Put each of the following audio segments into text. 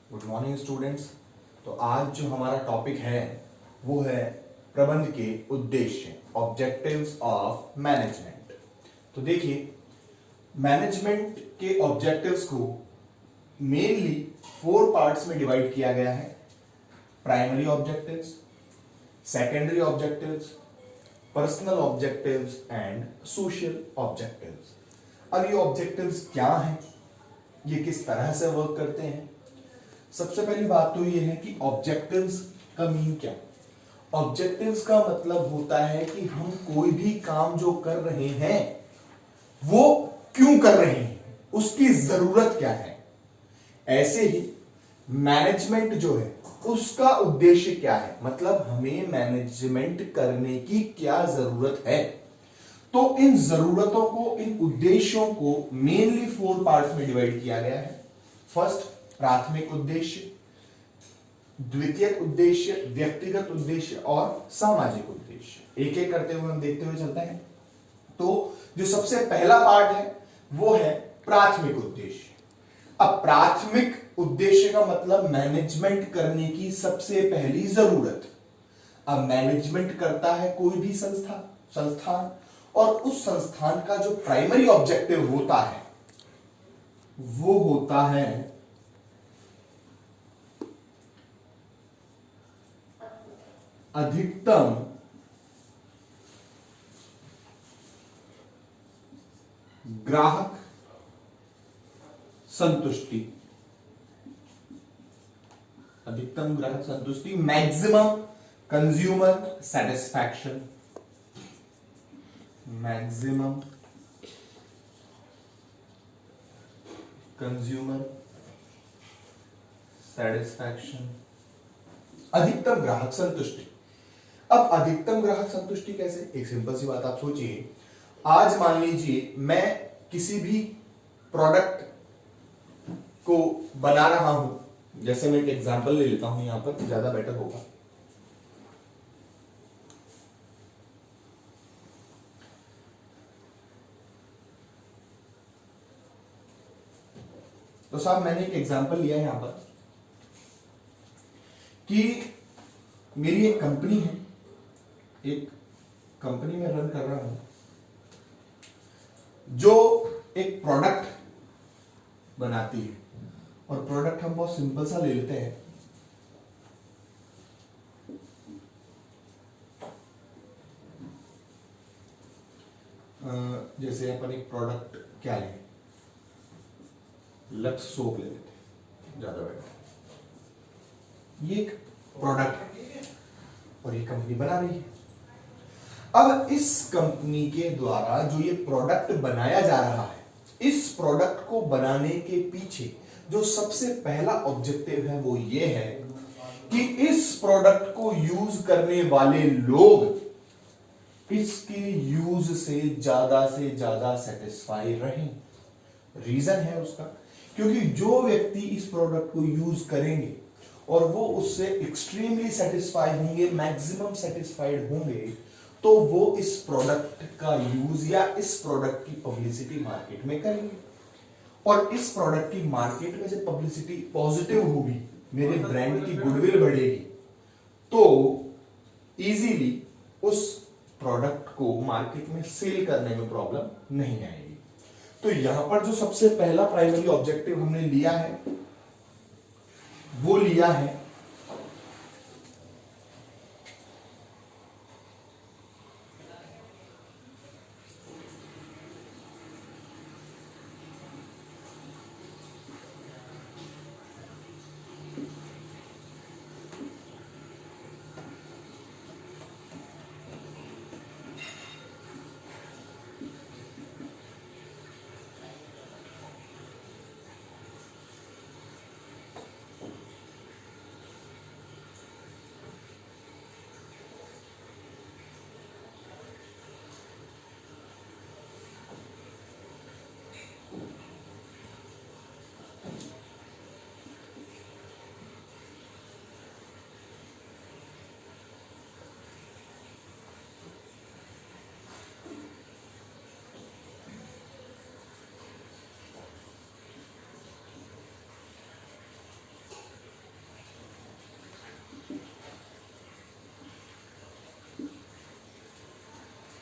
Good morning students. तो आज जो हमारा टॉपिक है वो है प्रबंध के उद्देश्य, ऑब्जेक्टिव्स ऑफ मैनेजमेंट। तो देखिए, मैनेजमेंट के ऑब्जेक्टिव्स को मेनली 4 पार्ट्स में डिवाइड किया गया है। Primary objectives, secondary objectives, personal objectives and social objectives. अब ये ऑब्जेक्टिव्स क्या हैं, ये किस तरह से वर्क करते हैं। सबसे पहली बात तो ये है कि ऑब्जेक्टिव्स का मीन क्या। ऑब्जेक्टिव्स का मतलब होता है कि हम कोई भी काम जो कर रहे हैं वो क्यों कर रहे हैं, उसकी जरूरत क्या है। ऐसे ही मैनेजमेंट जो है उसका उद्देश्य क्या है, मतलब हमें मैनेजमेंट करने की क्या जरूरत है। तो इन जरूरतों को, इन उद्देश्यों को मेनली 4 पार्ट्स में डिवाइड किया गया है। फर्स्ट, प्राथमिक उद्देश्य, द्वितीयक उद्देश्य, व्यक्तिगत उद्देश्य और सामाजिक उद्देश्य। एक एक करते हुए हम देखते हुए चलते हैं। तो जो सबसे पहला पार्ट है वो है प्राथमिक उद्देश्य। अब प्राथमिक उद्देश्य का मतलब मैनेजमेंट करने की सबसे पहली जरूरत। अब मैनेजमेंट करता है कोई भी संस्थान, और उस संस्थान का जो प्राइमरी ऑब्जेक्टिव होता है वो होता है अधिकतम ग्राहक संतुष्टि। अधिकतम ग्राहक संतुष्टि, maximum consumer satisfaction. Maximum consumer satisfaction, अधिकतम ग्राहक संतुष्टि। अब अधिकतम ग्राहक संतुष्टि कैसे, एक सिंपल सी बात आप सोचिए। आज मान लीजिए मैं किसी भी प्रोडक्ट को बना रहा हूं, जैसे मैं एक एग्जांपल ले लेता हूं, यहां पर ज्यादा बेटर होगा। तो साहब मैंने एक एग्जांपल लिया है यहां पर कि मेरी एक कंपनी है, एक कंपनी में रन कर रहा हूं जो एक प्रोडक्ट बनाती है। और प्रोडक्ट हम बहुत सिंपल सा ले लेते हैं, जैसे अपन एक प्रोडक्ट क्या लें, लक्स सोप ले लेते हैं, ज्यादा बेटर। ये एक प्रोडक्ट है और ये कंपनी बना रही है। अब इस कंपनी के द्वारा जो ये प्रोडक्ट बनाया जा रहा है, इस प्रोडक्ट को बनाने के पीछे जो सबसे पहला ऑब्जेक्टिव है वो ये है कि इस प्रोडक्ट को यूज करने वाले लोग इसके यूज से ज्यादा सेटिस्फाई रहें। रीजन है उसका, क्योंकि जो व्यक्ति इस प्रोडक्ट को यूज करेंगे और वो उससे एक्सट्रीमली सेटिस्फाई होंगे, मैक्सिमम सेटिस्फाइड होंगे, तो वो इस प्रोडक्ट का यूज या इस प्रोडक्ट की पब्लिसिटी मार्केट में करेंगे। और इस प्रोडक्ट की मार्केट में से पब्लिसिटी पॉजिटिव होगी, मेरे ब्रांड की गुडविल बढ़ेगी, तो इजीली उस प्रोडक्ट को मार्केट में सेल करने में प्रॉब्लम नहीं आएगी। तो यहां पर जो सबसे पहला प्राइमरी ऑब्जेक्टिव हमने लिया है वो लिया है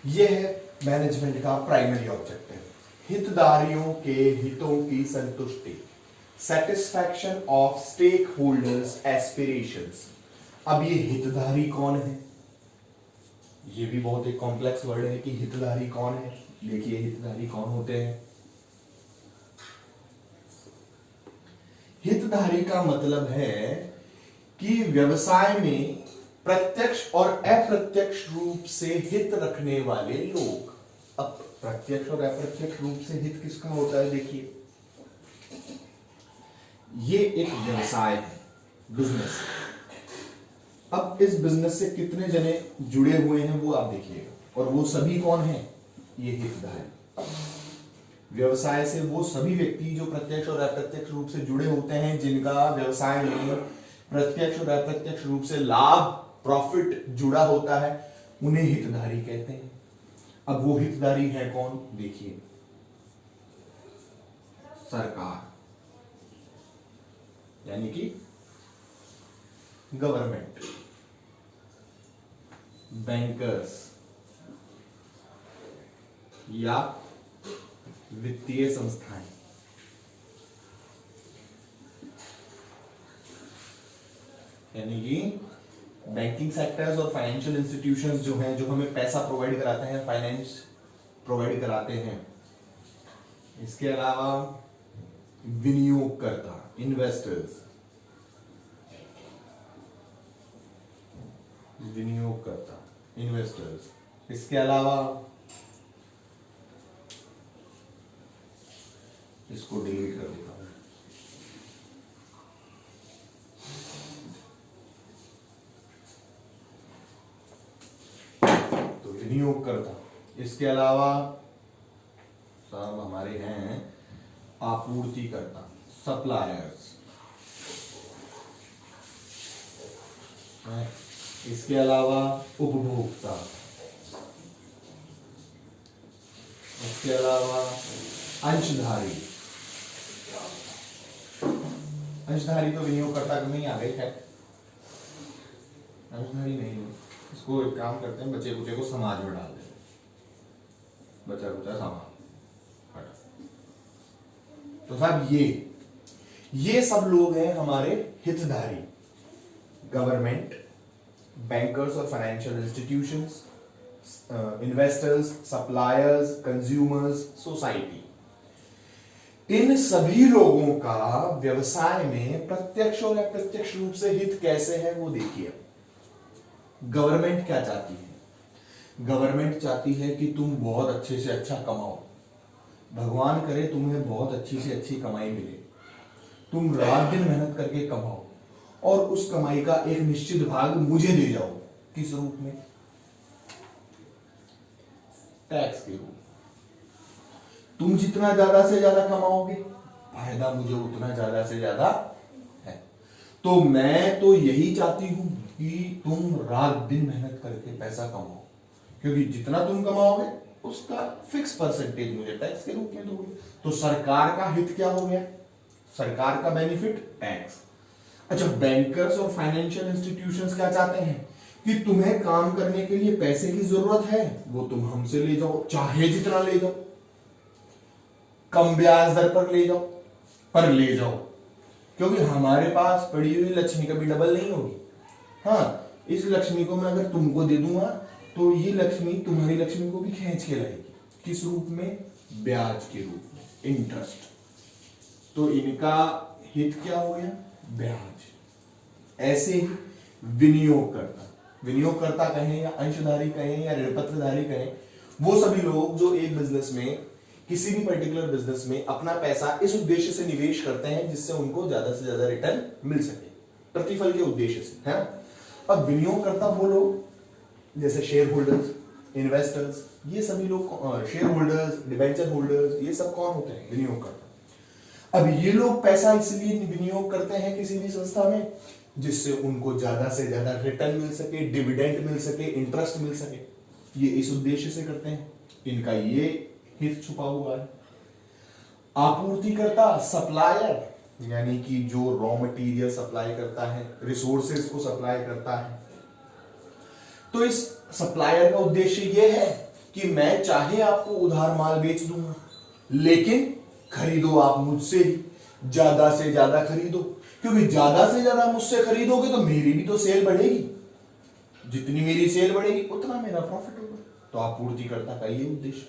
यह है मैनेजमेंट का प्राइमरी ऑब्जेक्टिव, हितधारियों के हितों की संतुष्टि, satisfaction of stakeholders aspirations. अब ये हितधारी कौन है, ये भी बहुत एक कॉम्प्लेक्स वर्ड है कि हितधारी कौन है। देखिए हितधारी कौन होते हैं। हितधारी का मतलब है कि व्यवसाय में प्रत्यक्ष और अप्रत्यक्ष रूप से हित रखने वाले लोग। अब प्रत्यक्ष और अप्रत्यक्ष रूप से हित किसका होता है, देखिए ये एक व्यवसाय है, बिजनेस। अब इस बिजनेस से कितने जने जुड़े हुए हैं वो आप देखिएगा, और वो सभी कौन हैं, ये हितधारी। व्यवसाय से वो सभी व्यक्ति जो प्रत्यक्ष और अप्रत्यक्ष रूप से जुड़े होते हैं, जिनका व्यवसाय में प्रत्यक्ष और अप्रत्यक्ष रूप से लाभ, प्रॉफिट जुड़ा होता है, उन्हें हितधारी कहते हैं। अब वो हितधारी है कौन, देखिए सरकार, यानी कि गवर्नमेंट, बैंकर्स या वित्तीय संस्थाएं। यानी कि बैंकिंग सेक्टर्स और फाइनेंशियल इंस्टीट्यूशंस जो हैं, जो हमें पैसा प्रोवाइड कराते हैं, फाइनेंस प्रोवाइड कराते हैं। इसके अलावा विनियोगकर्ता, इन्वेस्टर्स, विनियोगकर्ता, इन्वेस्टर्स। इसके अलावा इसको डिलीट कर देता हूं, तो विनियोगकर्ता। इसके अलावा सब हमारे हैं आपूर्तिकर्ता, सप्लायर्स। इसके अलावा उपभोक्ता, इसके अलावा अंशधारी। अंशधारी तो विनियोगकर्ता में ही आ गई है, अंशधारी नहीं है। इसको एक काम करते हैं, बच्चे कुचे को समाज में डाल देते, बचा कुचा समाज। तो साहब ये सब लोग हैं हमारे हितधारी, गवर्नमेंट, बैंकर्स और financial institutions, investors, suppliers, consumers, society. इन सभी लोगों का व्यवसाय में प्रत्यक्ष और अप्रत्यक्ष रूप से हित कैसे है वो देखिए। गवर्नमेंट क्या चाहती है, गवर्नमेंट चाहती है कि तुम बहुत अच्छे से अच्छा कमाओ, भगवान करे तुम्हें बहुत अच्छी से अच्छी कमाई मिले, तुम रात दिन मेहनत करके कमाओ और उस कमाई का एक निश्चित भाग मुझे दे जाओ। किस रूप में, टैक्स के रूप। तुम जितना ज्यादा से ज्यादा कमाओगे, फायदा मुझे उतना ज्यादा से ज्यादा है। तो मैं तो यही चाहती हूं कि तुम रात दिन मेहनत करके पैसा कमाओ, क्योंकि जितना तुम कमाओगे उसका फिक्स परसेंटेज मुझे टैक्स के रूप में दोगे। तो सरकार का हित क्या हो गया, सरकार का बेनिफिट टैक्स। अच्छा, बैंकर्स और फाइनेंशियल इंस्टीट्यूशंस क्या चाहते हैं कि तुम्हें काम करने के लिए पैसे की जरूरत है, वो तुम हमसे ले जाओ, चाहे जितना ले जाओ, कम ब्याज दर पर ले जाओ, पर ले जाओ, क्योंकि हमारे पास पड़ी हुई लक्ष्मी कभी डबल नहीं होगी। हाँ, इस लक्ष्मी को मैं अगर तुमको दे दूंगा तो ये लक्ष्मी तुम्हारी लक्ष्मी को भी खींच के लाएगी। किस रूप में, ब्याज के रूप में, इंटरेस्ट। तो इनका हित क्या हो गया, ब्याज। ऐसे ही विनियोगकर्ता, विनियोगकर्ता कहें या अंशधारी कहें या ऋणपत्रधारी कहें, वो सभी लोग जो एक बिजनेस में, किसी भी पर्टिकुलर बिजनेस में अपना पैसा इस उद्देश्य से निवेश करते हैं जिससे उनको ज्यादा से ज्यादा रिटर्न मिल सके, प्रतिफल के उद्देश्य से, है। अब विनियोगकर्ता वो लोग जैसे शेयर होल्डर्स, इन्वेस्टर्स, ये सभी लोग, शेयर होल्डर्स, डिबेंचर होल्डर्स, ये सब कौन होते हैं, विनियोगकर्ता। अब ये लोग पैसा इसलिए विनियोग करते हैं किसी भी संस्था में जिससे उनको ज्यादा से ज्यादा रिटर्न मिल सके, डिविडेंड मिल सके, इंटरेस्ट मिल सके। ये इस उद्देश्य से करते हैं, इनका ये हित छुपा हुआ है। आपूर्तिकर्ता, सप्लायर, यानी कि जो रॉ मटेरियल सप्लाई करता है, रिसोर्सेज को सप्लाई करता है। तो इस सप्लायर का उद्देश्य यह है कि मैं चाहे आपको उधार माल बेच दूंगा, लेकिन खरीदो आप मुझसे ही, ज्यादा से ज्यादा खरीदो, क्योंकि ज्यादा से ज्यादा मुझसे खरीदोगे तो मेरी भी तो सेल बढ़ेगी, जितनी मेरी सेल बढ़ेगी उतना मेरा प्रॉफिट होगा। तो आप पूर्तिकर्ता का ये उद्देश्य।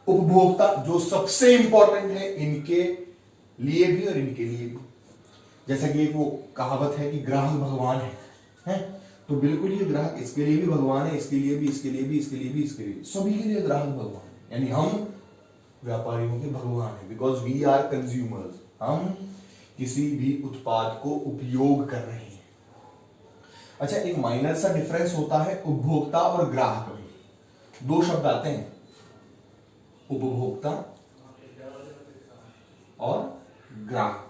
उपभोक्ता जो सबसे इंपॉर्टेंट है इनके लिए भी और इनके लिए भी, जैसा कि एक वो कहावत है कि ग्राहक भगवान है? तो बिल्कुल ये ग्राहक इसके लिए भी भगवान है, इसके लिए भी, इसके लिए भी, इसके लिए भी, इसके लिए भी, सभी के लिए ग्राहक भगवान है। यानी हम व्यापारियों के भगवान है, बिकॉज वी आर कंज्यूमर्स। हम किसी भी उत्पाद को उपयोग कर रहे हैं। अच्छा, एक माइनर सा डिफरेंस होता है उपभोक्ता और ग्राहक में। दो शब्द आते हैं, उपभोक्ता और ग्राहक।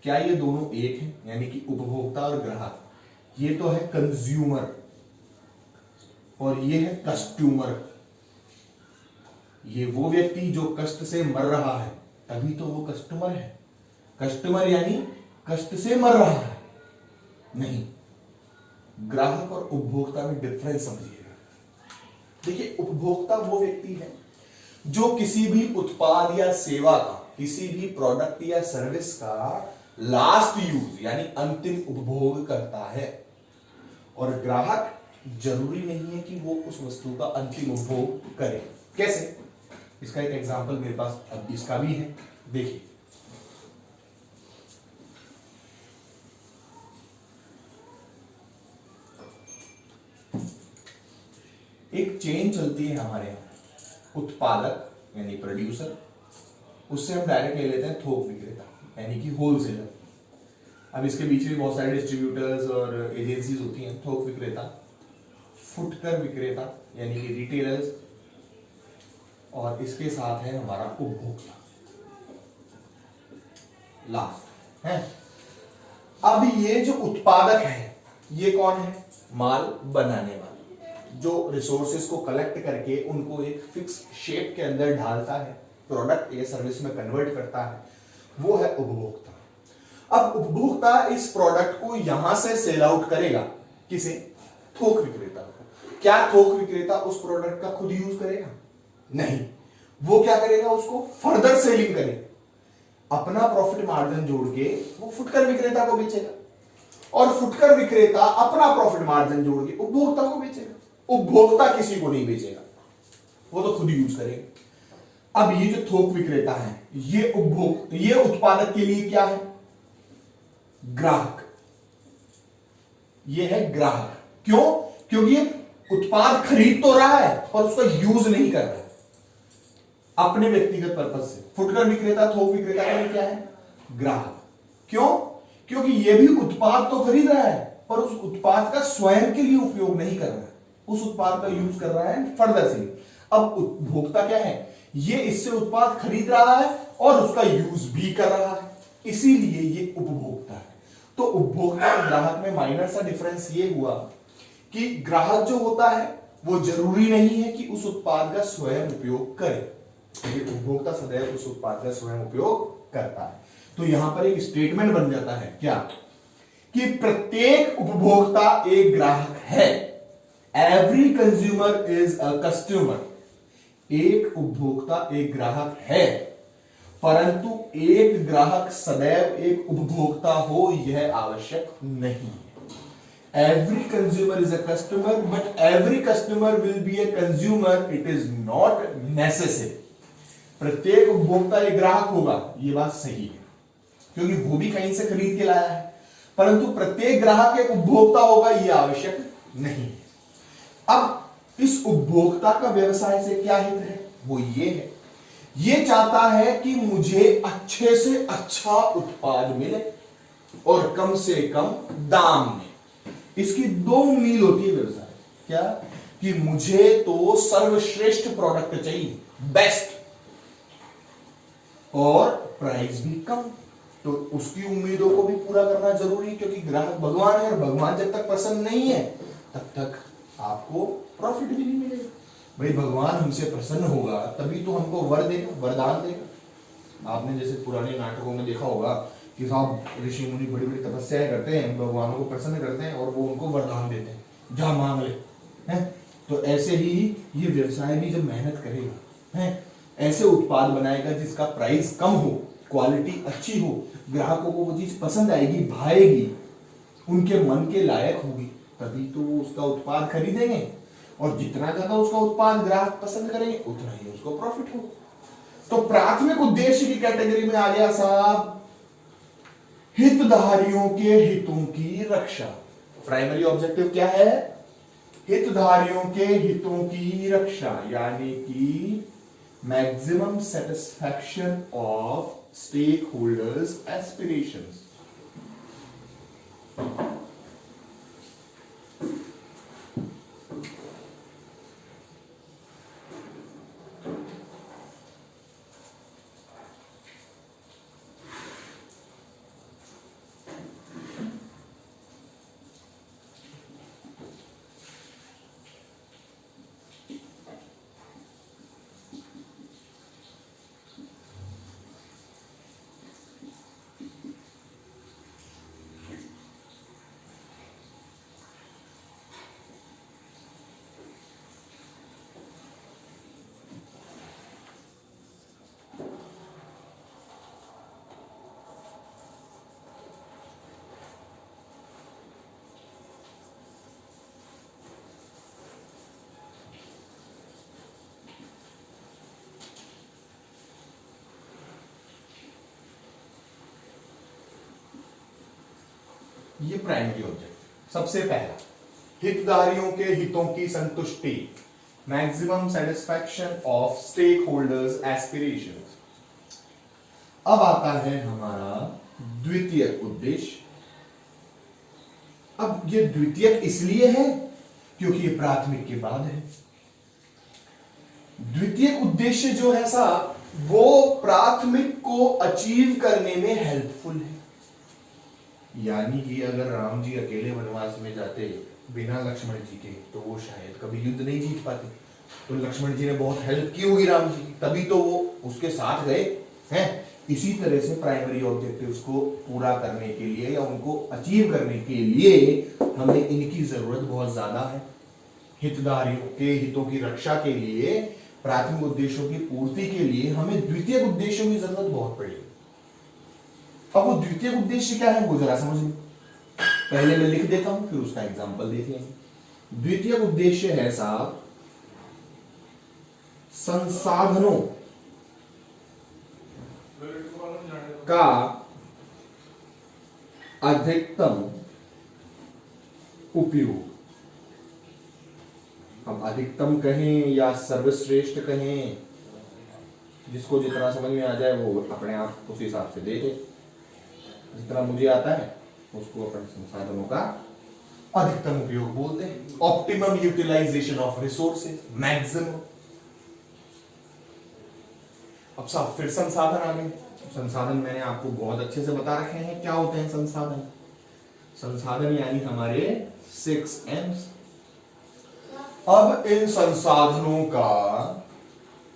क्या ये दोनों एक हैं? यानी कि उपभोक्ता और ग्राहक, ये तो है कंज्यूमर और ये है कस्टमर। ये वो व्यक्ति जो कष्ट से मर रहा है, तभी तो वो कस्टमर है। कस्टमर यानी कष्ट से मर रहा है, नहीं। ग्राहक और उपभोक्ता में डिफरेंस समझिएगा। देखिए, उपभोक्ता वो व्यक्ति है जो किसी भी उत्पाद या सेवा का, किसी भी प्रोडक्ट या सर्विस का लास्ट यूज यानी अंतिम उपभोग करता है। और ग्राहक जरूरी नहीं है कि वो उस वस्तु का अंतिम उपभोग करे। कैसे? इसका एक एग्जांपल मेरे पास अब इसका भी है, देखिए। एक चेन चलती है हमारे यहाँ, उत्पादक यानी प्रोड्यूसर, उससे हम डायरेक्ट ले लेते हैं थोक विक्रेता यानी कि होलसेलर। अब इसके बीच में बहुत सारे डिस्ट्रीब्यूटर्स और एजेंसीज होती हैं। थोक विक्रेता, फुटकर विक्रेता यानी कि रिटेलर्स, और इसके साथ है हमारा उपभोक्ता लास्ट है। अब ये जो उत्पादक है ये कौन है? माल बनाने वाला, जो रिसोर्सेज को कलेक्ट करके उनको एक फिक्स शेप के अंदर ढालता है, प्रोडक्ट या सर्विस में कन्वर्ट करता है, वो है उपभोक्ता। अब उपभोक्ता इस प्रोडक्ट को यहां से सेल आउट करेगा, किसे? थोक विक्रेता को। क्या थोक विक्रेता उस प्रोडक्ट का खुद यूज करेगा? नहीं। वो क्या करेगा? उसको फर्दर सेलिंग करेगा, अपना प्रॉफिट मार्जिन जोड़ के वो फुटकर विक्रेता को बेचेगा, और फुटकर विक्रेता अपना प्रॉफिट मार्जिन जोड़ के उपभोक्ता को बेचेगा। उपभोक्ता किसी को नहीं बेचेगा, वो तो खुद यूज करेगा। अब ये जो थोक विक्रेता है, ये उत्पादक के लिए क्या है? ग्राहक। ये है ग्राहक। क्यों? क्योंकि ये उत्पाद खरीद तो रहा है पर उसका यूज नहीं कर रहा है अपने व्यक्तिगत पर्पज से। फुटकर विक्रेता, थोक विक्रेता का क्या है? ग्राहक। क्यों? क्योंकि ये भी उत्पाद तो खरीद रहा है पर उस उत्पाद का स्वयं के लिए उपयोग नहीं कर रहा है, उस उत्पाद का यूज कर रहा है फर्दर से। अब उपभोक्ता क्या है? ये इससे उत्पाद खरीद रहा है और उसका यूज भी कर रहा है, इसीलिए ये उपभोक्ता है। तो उपभोक्ता और ग्राहक में माइनर सा डिफरेंस ये हुआ कि ग्राहक जो होता है वो जरूरी नहीं है कि उस उत्पाद का स्वयं उपयोग करे, उपभोक्ता सदैव उस उत्पाद का स्वयं उपयोग करता है। तो यहां पर एक स्टेटमेंट बन जाता है क्या? कि प्रत्येक उपभोक्ता एक ग्राहक है। Every consumer is a customer. एक उपभोक्ता एक ग्राहक है, परंतु एक ग्राहक सदैव एक उपभोक्ता हो यह आवश्यक नहीं है। Every consumer is a customer but every customer will be a consumer, it is not necessary. प्रत्येक उपभोक्ता एक ग्राहक होगा, यह बात सही है क्योंकि वो भी कहीं से खरीद के लाया है, परंतु प्रत्येक ग्राहक एक उपभोक्ता होगा यह आवश्यक नहीं है। अब इस उपभोक्ता का व्यवसाय से क्या हित है? वो ये है, ये चाहता है कि मुझे अच्छे से अच्छा उत्पाद मिले और कम से कम दाम में। इसकी दो उम्मीद होती है व्यवसाय, क्या? कि मुझे तो सर्वश्रेष्ठ प्रोडक्ट चाहिए, बेस्ट, और प्राइस भी कम। तो उसकी उम्मीदों को भी पूरा करना जरूरी है क्योंकि ग्राहक भगवान है और भगवान जब तक प्रसन्न नहीं है तब तक आपको प्रॉफिट भी नहीं मिलेगा। भाई भगवान हमसे प्रसन्न होगा तभी तो हमको वर देगा, वरदान देगा। आपने जैसे पुराने नाटकों में देखा होगा कि साहब ऋषि मुनि बड़ी बड़ी तपस्याएं करते हैं, भगवानों को प्रसन्न करते हैं और वो उनको वरदान देते हैं, जा मांग ले, हैं? तो ऐसे ही ये व्यवसाय भी जब मेहनत करेगा है, ऐसे उत्पाद बनाएगा जिसका प्राइस कम हो, क्वालिटी अच्छी हो, ग्राहकों को वो चीज पसंद आएगी, भाएगी, उनके मन के लायक होगी, तभी तो वो उसका उत्पाद खरीदेंगे। और जितना ज्यादा उसका उत्पाद ग्राहक पसंद करेंगे उतना ही उसको प्रॉफिट हो। तो प्राथमिक उद्देश्य की कैटेगरी में आ गया साहब हितधारियों के हितों की रक्षा। प्राइमरी ऑब्जेक्टिव क्या है? हितधारियों के हितों की रक्षा, यानी कि maximum satisfaction of stakeholders aspirations. ये प्राइमरी ऑब्जेक्टिव। सबसे पहला, हितधारियों के हितों की संतुष्टि, maximum satisfaction of stakeholders aspirations. अब आता है हमारा द्वितीय उद्देश्य। अब ये द्वितीय इसलिए है क्योंकि ये प्राथमिक के बाद है। द्वितीय उद्देश्य जो है साहब वो प्राथमिक को अचीव करने में हेल्पफुल है। यानी कि अगर राम जी अकेले वनवास में जाते बिना लक्ष्मण जी के तो वो शायद कभी युद्ध नहीं जीत पाते। तो लक्ष्मण जी ने बहुत हेल्प की होगी राम जी की, तभी तो वो उसके साथ गए हैं। इसी तरह से प्राइमरी ऑब्जेक्टिव्स को पूरा करने के लिए या उनको अचीव करने के लिए हमें इनकी जरूरत बहुत ज्यादा है। हितधारियों के हितों की रक्षा के लिए, प्राथमिक उद्देश्यों की पूर्ति के लिए हमें द्वितीय उद्देश्यों की जरूरत बहुत पड़ेगी। अब वो द्वितीय उद्देश्य क्या है वो जरा समझ लो। पहले मैं लिख देता हूं, फिर उसका एग्जांपल देख लेंगे। द्वितीय उद्देश्य है साहब संसाधनों का अधिकतम उपयोग। अब अधिकतम कहें या सर्वश्रेष्ठ कहें, जिसको जितना समझ में आ जाए वो अपने आप उस हिसाब से देखे। जितना मुझे आता है उसको अपने संसाधनों का अधिकतम उपयोग बोलते हैं। Optimum utilisation of resources, maximum. अब साहब फिर संसाधन आ गए। संसाधन मैंने आपको बहुत अच्छे से बता रखे हैं क्या होते हैं संसाधन। संसाधन यानी हमारे 6 M's। अब इन संसाधनों का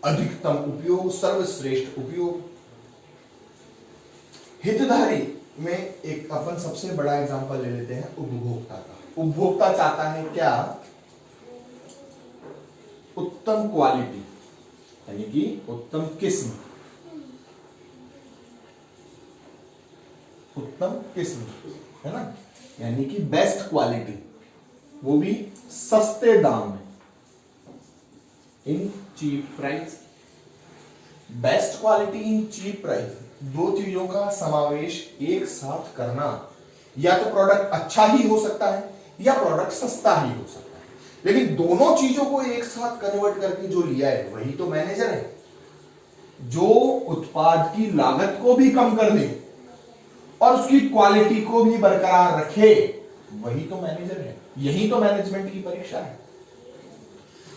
अधिकतम उपयोग, सर्वश्रेष्ठ उपयोग। हितधारी में एक अपन सबसे बड़ा एग्जांपल ले लेते हैं उपभोक्ता का। उपभोक्ता चाहता है क्या? उत्तम क्वालिटी, यानी कि उत्तम किस्म, उत्तम किस्म है ना, यानी कि बेस्ट क्वालिटी, वो भी सस्ते दाम में, in cheap price. Best quality in cheap price, दो चीजों का समावेश एक साथ करना। या तो प्रोडक्ट अच्छा ही हो सकता है या प्रोडक्ट सस्ता ही हो सकता है, लेकिन दोनों चीजों को एक साथ कन्वर्ट करके जो लिया है वही तो मैनेजर है। जो उत्पाद की लागत को भी कम कर दे और उसकी क्वालिटी को भी बरकरार रखे, वही तो मैनेजर है। यही तो मैनेजमेंट की परीक्षा है।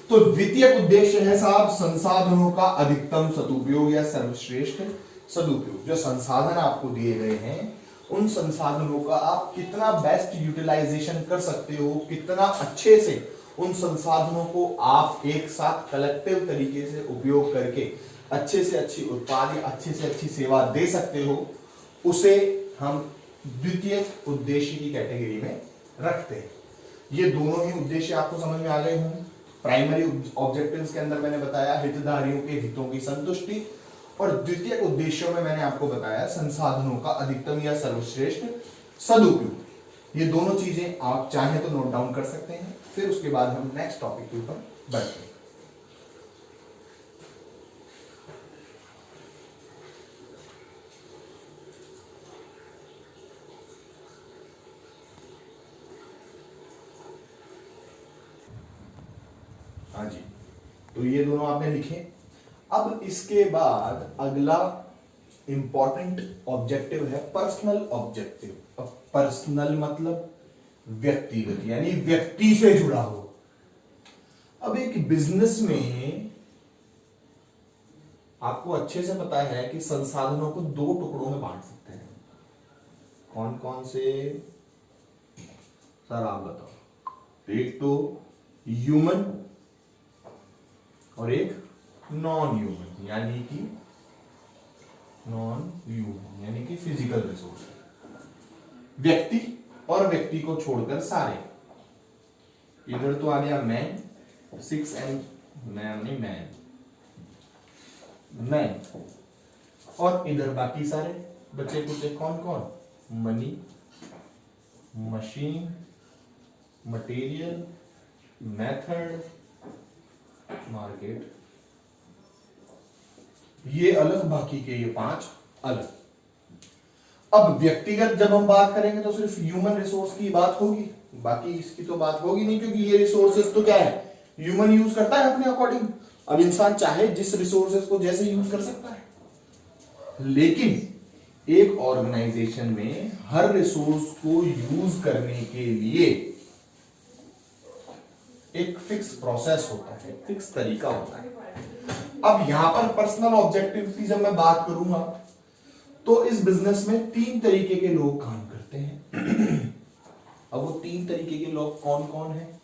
तो द्वितीय उद्देश्य है साहब संसाधनों का अधिकतम सदुपयोग या सर्वश्रेष्ठ सदुपयोग। जो संसाधन आपको दिए गए हैं उन संसाधनों का आप कितना बेस्ट यूटिलाइजेशन कर सकते हो, कितना अच्छे से उन संसाधनों को आप एक साथ कलेक्टिव तरीके से उपयोग करके अच्छे से अच्छी उत्पाद या अच्छे से अच्छी सेवा दे सकते हो, उसे हम द्वितीय उद्देश्य की कैटेगरी में रखते हैं। ये दोनों ही उद्देश्य आपको समझ में आ गए होंगे। प्राइमरी ऑब्जेक्टिव्स के अंदर मैंने बताया हितधारियों के हितों की संतुष्टि, और द्वितीयक उद्देश्यों में मैंने आपको बताया संसाधनों का अधिकतम या सर्वश्रेष्ठ सदुपयोग। ये दोनों चीजें आप चाहें तो नोट डाउन कर सकते हैं, फिर उसके बाद हम नेक्स्ट टॉपिक के ऊपर बढ़ते हैं। हाँ जी, तो ये दोनों आपने लिखे। अब इसके बाद अगला इंपॉर्टेंट ऑब्जेक्टिव है पर्सनल ऑब्जेक्टिव। अब पर्सनल मतलब व्यक्तिगत, यानी व्यक्ति से जुड़ा हो। अब एक बिजनेस में आपको अच्छे से पता है कि संसाधनों को दो टुकड़ों में बांट सकते हैं। कौन कौन से सर आप बताओ? एक तो ह्यूमन और एक नॉन ह्यूमन, यानी कि फिजिकल रिसोर्स। व्यक्ति और व्यक्ति को छोड़कर सारे, इधर तो आ गया मैन, 6M मैन, और इधर बाकी सारे बचे कुछ कौन कौन? Money, machine, material, method, market. ये अलग, बाकी के ये 5 अलग। अब व्यक्तिगत जब हम बात करेंगे तो सिर्फ ह्यूमन रिसोर्स की बात होगी, बाकी इसकी तो बात होगी नहीं, क्योंकि ये रिसोर्सेज तो क्या है, ह्यूमन यूज करता है अपने अकॉर्डिंग। अब इंसान चाहे जिस रिसोर्सेज को जैसे यूज कर सकता है, लेकिन एक ऑर्गेनाइजेशन में हर रिसोर्स को यूज करने के लिए एक फिक्स प्रोसेस होता है, फिक्स तरीका होता है। अब यहां पर पर्सनल ऑब्जेक्टिव की जब मैं बात करूंगा तो इस बिजनेस में 3 तरीके के लोग काम करते हैं। अब वो 3 तरीके के लोग कौन कौन हैं?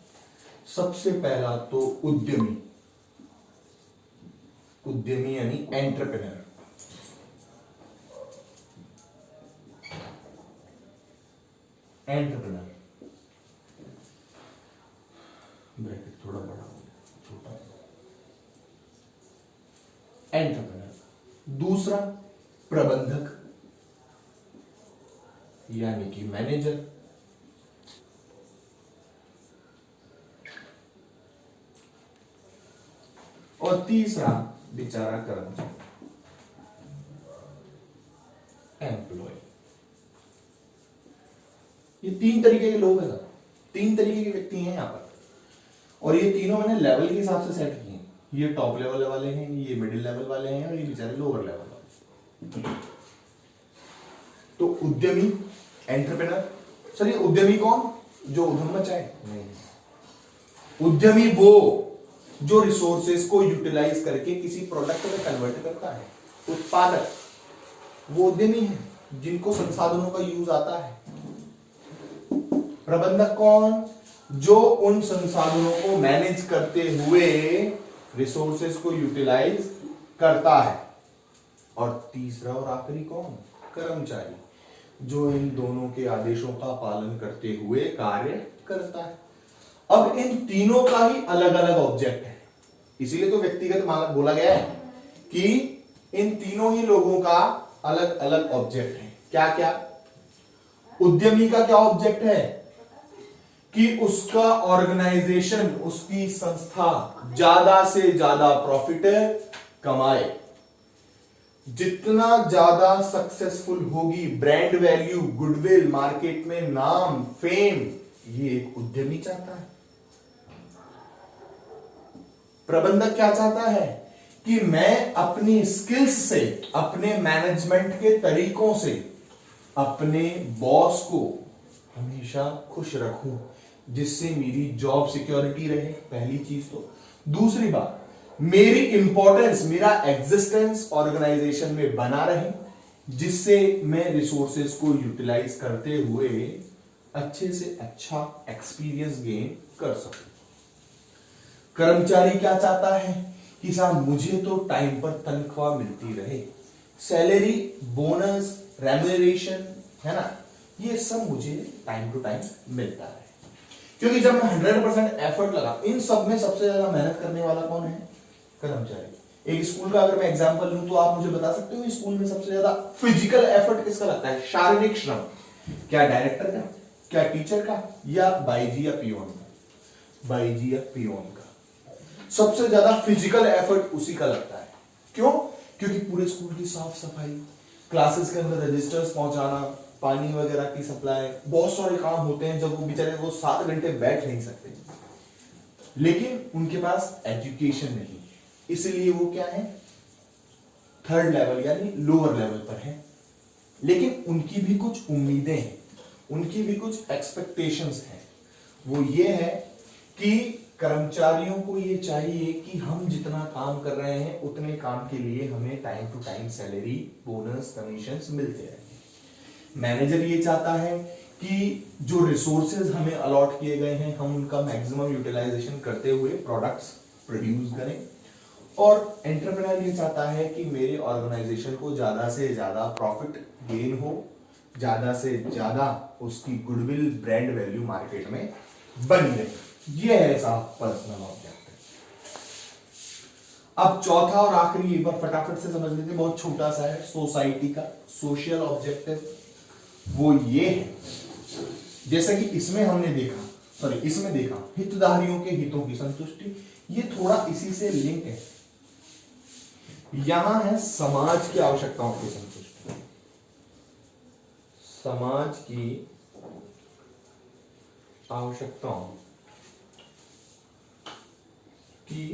सबसे पहला तो उद्यमी यानी एंटरप्रेन्योर। ब्रैकेट थोड़ा बड़ा हो गया, छोटा। एंटरप्रेन्योर। दूसरा प्रबंधक यानी कि मैनेजर। और तीसरा बेचारा कर्मचारी, एम्प्लॉय। ये 3 तरीके के लोग हैं, 3 तरीके के व्यक्ति हैं यहां पर, और ये तीनों मैंने लेवल के हिसाब से सेट किए हैं। ये टॉप लेवल वाले हैं, ये मिडिल लेवल वाले हैं, और ये बेचारे लोअर लेवल वाले। तो उद्यमी, एंटरप्रेन्योर। सर ये उद्यमी कौन? जो उद्यम मचाए? नहीं। उद्यमी वो जो रिसोर्सेज को यूटिलाइज करके किसी प्रोडक्ट में कन्वर्ट करता है, उत्पादक, वो उद्यमी है जिनको संसाधनों का यूज आता है। प्रबंधक कौन? जो उन संसाधनों को मैनेज करते हुए रिसोर्सेज को यूटिलाइज करता है। और तीसरा और आखिरी कौन? कर्मचारी, जो इन दोनों के आदेशों का पालन करते हुए कार्य करता है। अब इन तीनों का ही अलग अलग ऑब्जेक्ट है, इसीलिए तो व्यक्तिगत बोला गया है कि इन तीनों ही लोगों का अलग अलग ऑब्जेक्ट है। क्या क्या? उद्यमी का क्या ऑब्जेक्ट है कि उसका ऑर्गेनाइजेशन, उसकी संस्था ज्यादा से ज्यादा प्रॉफिट कमाए। जितना ज्यादा सक्सेसफुल होगी, ब्रांड वैल्यू, गुडविल, मार्केट में नाम, फेम, ये एक उद्यमी चाहता है। प्रबंधक क्या चाहता है कि मैं अपनी स्किल्स से, अपने मैनेजमेंट के तरीकों से अपने बॉस को हमेशा खुश रखूं, जिससे मेरी जॉब सिक्योरिटी रहे, पहली चीज तो। दूसरी बात, मेरी इंपॉर्टेंस, मेरा एग्जिस्टेंस ऑर्गेनाइजेशन में बना रहे, जिससे मैं रिसोर्सेज को यूटिलाइज करते हुए अच्छे से अच्छा एक्सपीरियंस गेन कर सकूं। कर्मचारी क्या चाहता है कि साहब मुझे तो टाइम पर तनख्वाह मिलती रहे, सैलरी, बोनस, रेम्यूनरेशन, है ना, ये सब मुझे टाइम टू टाइम मिलता है। क्योंकि जब मैं 100% एफर्ट लगा, इन सब में सबसे ज्यादा मेहनत करने वाला कौन है? कर्मचारी। एक स्कूल का अगर मैं एग्जांपल लूं तो आप मुझे बता सकते हो स्कूल में सबसे ज्यादा फिजिकल एफर्ट किसका लगता है? शारीरिक श्रम। क्या डायरेक्टर का, क्या टीचर का, या बाईजी या पियोन का? बाईजी या पियोन का सबसे ज्यादा फिजिकल एफर्ट उसी का लगता है। क्यों? क्योंकि पूरे स्कूल की साफ सफाई, क्लासेस के अंदर रजिस्टर्स पहुंचाना, पानी वगैरह की सप्लाई, बहुत सारे काम होते हैं जब वो बेचारे वो 7 घंटे बैठ नहीं सकते, लेकिन उनके पास एजुकेशन नहीं, इसलिए वो क्या है? थर्ड लेवल यानी लोअर लेवल पर है। लेकिन उनकी भी कुछ उम्मीदें हैं, उनकी भी कुछ एक्सपेक्टेशंस हैं। वो ये है कि कर्मचारियों को ये चाहिए कि हम जितना काम कर रहे हैं उतने काम के लिए हमें time to time salary, bonus, commissions मिलते रहें। मैनेजर ये चाहता है कि जो रिसोर्सेज हमें अलॉट किए गए हैं हम उनका मैक्सिमम यूटिलाइजेशन करते हुए प्रोडक्ट्स प्रोड्यूस करें। और एंटरप्रेन्योर ये चाहता है कि मेरे ऑर्गेनाइजेशन को ज्यादा से ज्यादा प्रॉफिट गेन हो, ज्यादा से ज्यादा उसकी गुडविल, ब्रांड वैल्यू मार्केट में बनी रहे। ये है ऐसा पर्सनल ऑब्जेक्टिव। अब चौथा और आखिरी एक बार फटाफट से समझ लेते, बहुत छोटा सा है, सोसाइटी का सोशल ऑब्जेक्टिव। वो ये है, जैसा कि इसमें हमने देखा, इसमें देखा हितधारियों के हितों की संतुष्टि, ये थोड़ा इसी से लिंक है। यहां है समाज की आवश्यकताओं की संतुष्टि, समाज की आवश्यकताओं की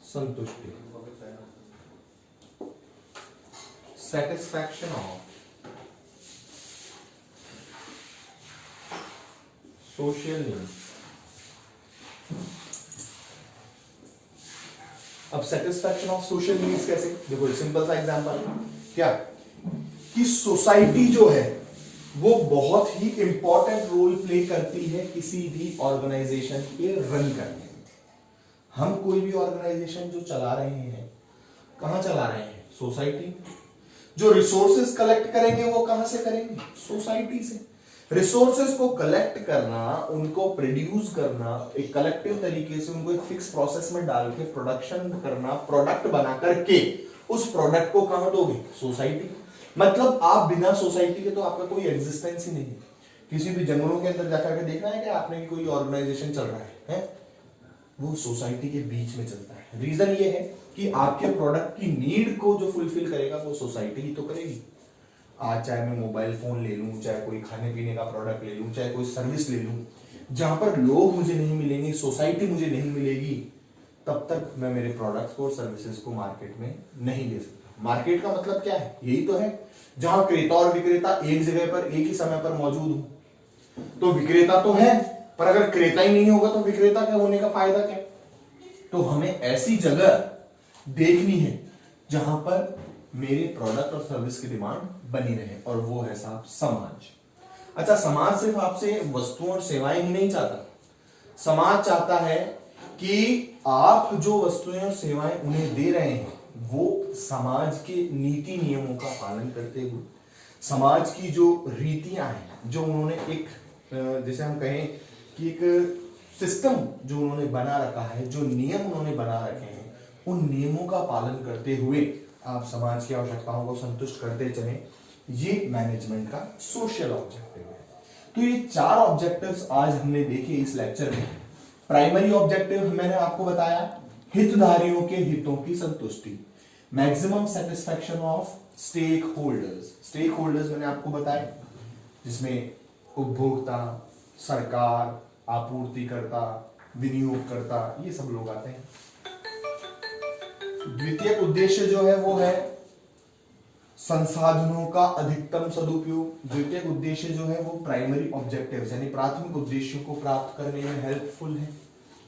संतुष्टि, सेटिस्फैक्शन ऑफ सोशल नीड्स। अब सेटिस्फैक्शन ऑफ सोशल नीड्स कैसे? देखो सिंपल सा एग्जांपल, क्या कि सोसाइटी जो है वो बहुत ही इंपॉर्टेंट रोल प्ले करती है किसी भी ऑर्गेनाइजेशन के रन करने में। हम कोई भी ऑर्गेनाइजेशन जो चला रहे हैं, कहां चला रहे हैं? सोसाइटी। जो रिसोर्सेज कलेक्ट करेंगे वो कहां से करेंगे? सोसाइटी से। रिसोर्सेज को कलेक्ट करना, उनको प्रोड्यूस करना, एक कलेक्टिव तरीके से उनको एक फिक्स प्रोसेस में डाल के प्रोडक्शन करना, प्रोडक्ट बना करके उस प्रोडक्ट को कहां दोगे? सोसाइटी। मतलब आप बिना सोसाइटी के तो आपका कोई एग्जिस्टेंस ही नहीं है। किसी भी जंगलों के अंदर जाकर के देखना है कि आपने कोई ऑर्गेनाइजेशन चल रहा है? वो सोसाइटी के बीच में चलता है। रीजन ये है कि आपके प्रोडक्ट की नीड को जो फुलफिल करेगा वो सोसाइटी ही तो करेगी। आज चाहे मैं मोबाइल फोन ले लूं, चाहे कोई खाने पीने का प्रोडक्ट ले लूं, चाहे कोई सर्विस ले लूं, जहां पर लोग मुझे नहीं मिलेंगे, सोसाइटी मुझे नहीं मिलेगी, तब तक मैं मेरे प्रोडक्ट्स को और सर्विसेज को मार्केट में नहीं ले सकता। मार्केट का मतलब क्या है? यही तो है जहां क्रेता और विक्रेता एक जगह पर एक ही समय पर मौजूद हो। तो विक्रेता तो है, पर अगर क्रेता ही नहीं होगा तो विक्रेता क्या होने का फायदा क्या? तो हमें ऐसी जगह देखनी है जहां पर मेरे प्रोडक्ट और सर्विस की डिमांड बनी रहे, और वो है साहब समाज। अच्छा, समाज सिर्फ आपसे वस्तुओं और सेवाएं ही नहीं चाहता, समाज चाहता है कि आप जो वस्तुएं और सेवाएं उन्हें दे रहे हैं वो समाज के नीति नियमों का पालन करते हुए, समाज की जो रीतियां हैं, जो उन्होंने एक जैसे हम कहें कि एक सिस्टम जो उन्होंने बना रखा है, जो नियम उन्होंने बना रखे हैं, उन नियमों का पालन करते हुए आप समाज की आवश्यकताओं को संतुष्ट करते चलें। ये मैनेजमेंट का सोशल ऑब्जेक्टिव है। तो ये 4 ऑब्जेक्टिव्स आज हमने देखे इस लेक्चर में। प्राइमरी ऑब्जेक्टिव मैंने आपको बताया, हितधारियों के हितों की संतुष्टि, maximum satisfaction of stakeholders. Stakeholders मैंने आपको बताया, जिसमें उपभोक्ता, सरकार, आपूर्तिकर्ता, विनियोगकर्ता, ये सब लोग आते हैं। द्वितीय उद्देश्य जो है वो है संसाधनों का अधिकतम सदुपयोग। द्वितीय उद्देश्य जो है वो प्राइमरी ऑब्जेक्टिव्स यानी प्राथमिक उद्देश्यों को प्राप्त करने में हेल्पफुल है।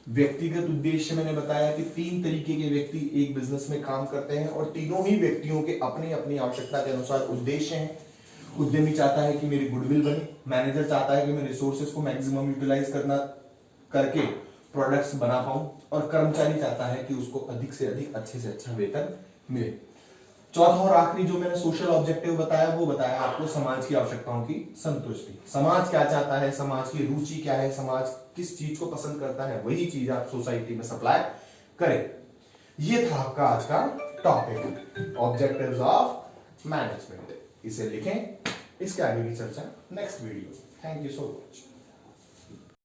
व्यक्तिगत उद्देश्य मैंने बताया कि 3 तरीके के व्यक्ति एक बिजनेस में काम करते हैं और तीनों ही व्यक्तियों के अपनी अपनी आवश्यकता के अनुसार उद्देश्य हैं। उद्यमी चाहता है कि मेरी गुडविल बने, मैनेजर चाहता है कि मैं रिसोर्सेज को मैक्सिमम यूटिलाइज करके प्रोडक्ट्स बना पाऊं, और कर्मचारी चाहता है कि उसको अधिक से अधिक अच्छे से अच्छा वेतन मिले। चौथा और आखिरी जो मैंने सोशल ऑब्जेक्टिव बताया वो बताया आपको समाज की आवश्यकताओं की संतुष्टि। समाज क्या चाहता है, समाज की रुचि क्या है, समाज किस चीज को पसंद करता है, वही चीज आप सोसाइटी में सप्लाई करें। ये था आपका आज का टॉपिक, ऑब्जेक्टिव्स ऑफ मैनेजमेंट। इसे लिखें, इसके आगे की चर्चा next video. Thank you so much.